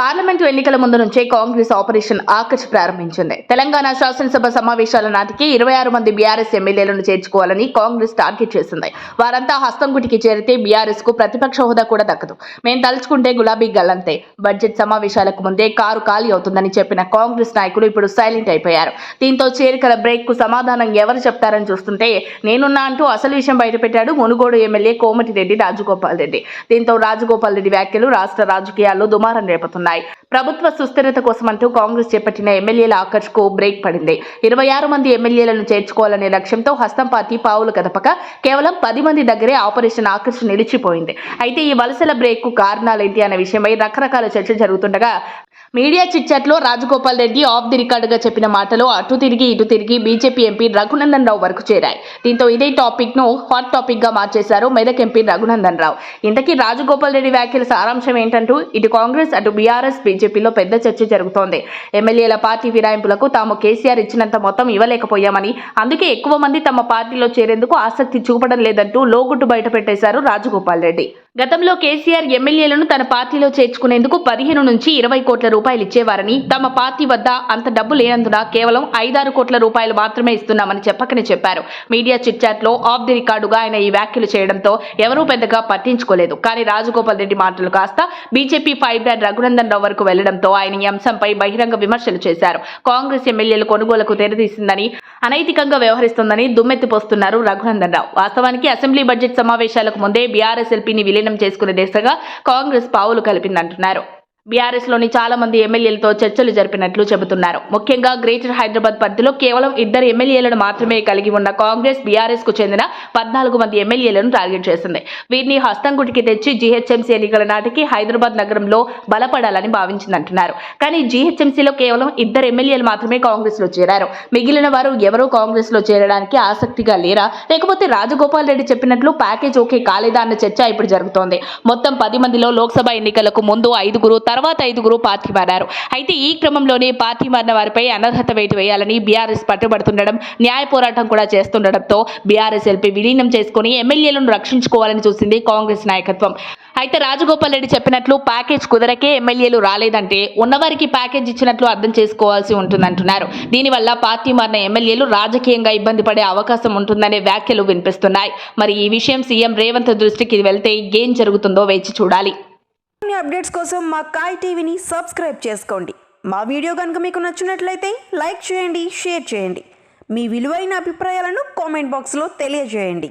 Parliament ఎన్నికల ముందు నుంచే కాంగ్రెస్ ఆపరేషన్ ఆకర్ష్ ప్రారంభించింది. తెలంగాణ శాసనసభ సమావేశాల నాటికి 26 మంది బీఆర్ఎస్ ఎమ్మెల్యేలను చేర్చుకోవాలని కాంగ్రెస్ టార్గెట్ చేసింది. వారంతా హస్తంగుటికి చేరితే బీఆర్ఎస్ కు ప్రతిపక్ష హోదా కూడా దక్కదు. మేం తలుచుకుంటే గులాబీ గల్లంతే. బడ్జెట్ సమావేశాలకు ముందే కారు ఖాళీ అవుతుందని చెప్పిన కాంగ్రెస్ నాయకులు ఇప్పుడు సైలెంట్ అయిపోయారు. దీంతో చేరికల బ్రేక్ కు సమాధానం ఎవరు చెప్తారని చూస్తుంటే నేనున్నా అంటూ అసలు విషయం బయటపెట్టాడు మునుగోడు ఎమ్మెల్యే కోమటిరెడ్డి రాజగోపాల్ రెడ్డి. దీంతో రాజగోపాల్ రెడ్డి వ్యాఖ్యలు రాష్ట్ర రాజకీయాల్లో దుమారం రేపుతున్నాయి. ప్రభుత్వ సుస్థిరత కోసమంటూ కాంగ్రెస్ చేపట్టిన ఎమ్మెల్యేల ఆకర్ష్ కు బ్రేక్ పడింది. 26 మంది ఎమ్మెల్యేలను చేర్చుకోవాలనే లక్ష్యంతో హస్తం పార్టీ పావులు కదపక కేవలం 10 మంది దగ్గరే ఆపరేషన్ ఆకర్ష్ నిలిచిపోయింది. అయితే ఈ వలసల బ్రేక్ కు కారణాలేంటి అనే విషయమై రకరకాల చర్చ జరుగుతుండగా మీడియా చిట్చాట్ లో Rajagopal Reddy of the record గా చెప్పిన మాటలు అటు తిరిగి ఇటు తిరిగి బీజేపీ ఎంపీ రఘునందన్ రావు వరకు చేరాయి. దీంతో ఇదే టాపిక్ ను హాట్ టాపిక్ గా మార్చేశారు మెదక్ ఎంపీ రఘునందన్ రావు. ఇంతకీ రాజగోపాల్ రెడ్డి వ్యాఖ్యల సారాంశం ఏంటంటూ ఇటు కాంగ్రెస్ అటు బీఆర్ఎస్ బీజేపీలో పెద్ద చర్చ జరుగుతోంది. ఎమ్మెల్యేల పార్టీ ఫిరాయింపులకు తాము కేసీఆర్ ఇచ్చినంత మొత్తం ఇవ్వలేకపోయామని, అందుకే ఎక్కువ మంది తమ పార్టీలో చేరేందుకు ఆసక్తి చూపడం లేదంటూ లోగుట్టు బయట పెట్టేశారు రాజగోపాల్ రెడ్డి. గతంలో కేసీఆర్ ఎమ్మెల్యేలను తన పార్టీలో చేర్చుకునేందుకు 15 నుంచి 20 కోట్ల రూపాయలు ఇచ్చేవారని, తమ పార్టీ వద్ద అంత డబ్బు లేనందున కేవలం 5-6 కోట్ల రూపాయలు మాత్రమే ఇస్తున్నామని చెప్పకనే చెప్పారు. మీడియా చిట్చాట్ లో ఆఫ్ ది రికార్డుగా ఆయన ఈ వ్యాఖ్యలు చేయడంతో ఎవరూ పెద్దగా పట్టించుకోలేదు. కానీ రాజగోపాల్ రెడ్డి మాటలు కాస్త BJP fire brand Raghunandan Rao వరకు వెళ్లడంతో ఆయన ఈ అంశంపై బహిరంగ విమర్శలు చేశారు. కాంగ్రెస్ ఎమ్మెల్యేలు కొనుగోలుకు తెరదీసిందని, అనైతికంగా వ్యవహరిస్తోందని దుమ్మెత్తిపోస్తున్నారు రఘునందన్ రావు. వాస్తవానికి అసెంబ్లీ బడ్జెట్ సమావేశాలకు ముందే బీఆర్ఎస్ ఎల్పీని విలీనం చేసుకునే దిశగా కాంగ్రెస్ పావులు కలిపిందంటున్నారు. బీఆర్ఎస్ లోని చాలా మంది ఎమ్మెల్యేలతో చర్చలు జరిపినట్లు చెబుతున్నారు. ముఖ్యంగా గ్రేటర్ హైదరాబాద్ పరిధిలో కేవలం 2 ఎమ్మెల్యేలను మాత్రమే కలిగి ఉన్న కాంగ్రెస్ బీఆర్ఎస్ కు చెందిన 14 మంది ఎమ్మెల్యేలను టార్గెట్ చేసింది. వీరిని హస్తంగుటికి తెచ్చి జీహెచ్ఎంసీ ఎన్నికల నాటికి హైదరాబాద్ నగరంలో బలపడాలని భావించిందంటున్నారు. కానీ జీహెచ్ఎంసీలో కేవలం 2 ఎమ్మెల్యేలు మాత్రమే కాంగ్రెస్ లో చేరారు. మిగిలిన వారు ఎవరూ కాంగ్రెస్ లో చేరడానికి ఆసక్తిగా లేరా, లేకపోతే రాజగోపాల్ రెడ్డి చెప్పినట్లు ప్యాకేజ్ ఓకే కాలేదా అన్న చర్చ ఇప్పుడు జరుగుతోంది. మొత్తం 10 మందిలో లోక్సభ ఎన్నికలకు ముందు 5, తర్వాత 5 పార్టీ మారారు. అయితే ఈ క్రమంలోనే పార్టీ మారిన వారిపై అనర్హత వేటు వేయాలని బీఆర్ఎస్ పట్టుబడుతుండడం, న్యాయ పోరాటం కూడా చేస్తుండటంతో బీఆర్ఎస్ ఎల్పీ విలీనం చేసుకుని ఎమ్మెల్యేలను రక్షించుకోవాలని చూసింది కాంగ్రెస్ నాయకత్వం. అయితే రాజగోపాల్ రెడ్డి చెప్పినట్లు ప్యాకేజ్ కుదరకే ఎమ్మెల్యేలు రాలేదంటే ఉన్నవారికి ప్యాకేజ్ ఇచ్చినట్లు అర్థం చేసుకోవాల్సి ఉంటుందంటున్నారు. దీనివల్ల పార్టీ మారిన ఎమ్మెల్యేలు రాజకీయంగా ఇబ్బంది పడే అవకాశం ఉంటుందనే వ్యాఖ్యలు వినిపిస్తున్నాయి. మరి ఈ విషయం సీఎం రేవంత్ దృష్టికి వెళ్తే ఏం జరుగుతుందో వేచి చూడాలి. అప్డేట్స్ కోసం మా కాయ్ టీవీని సబ్స్క్రైబ్ చేసుకోండి. మా వీడియో కనుక మీకు నచ్చినట్లయితే లైక్ చేయండి, షేర్ చేయండి. మీ విలువైన అభిప్రాయాలను కామెంట్ బాక్స్లో తెలియజేయండి.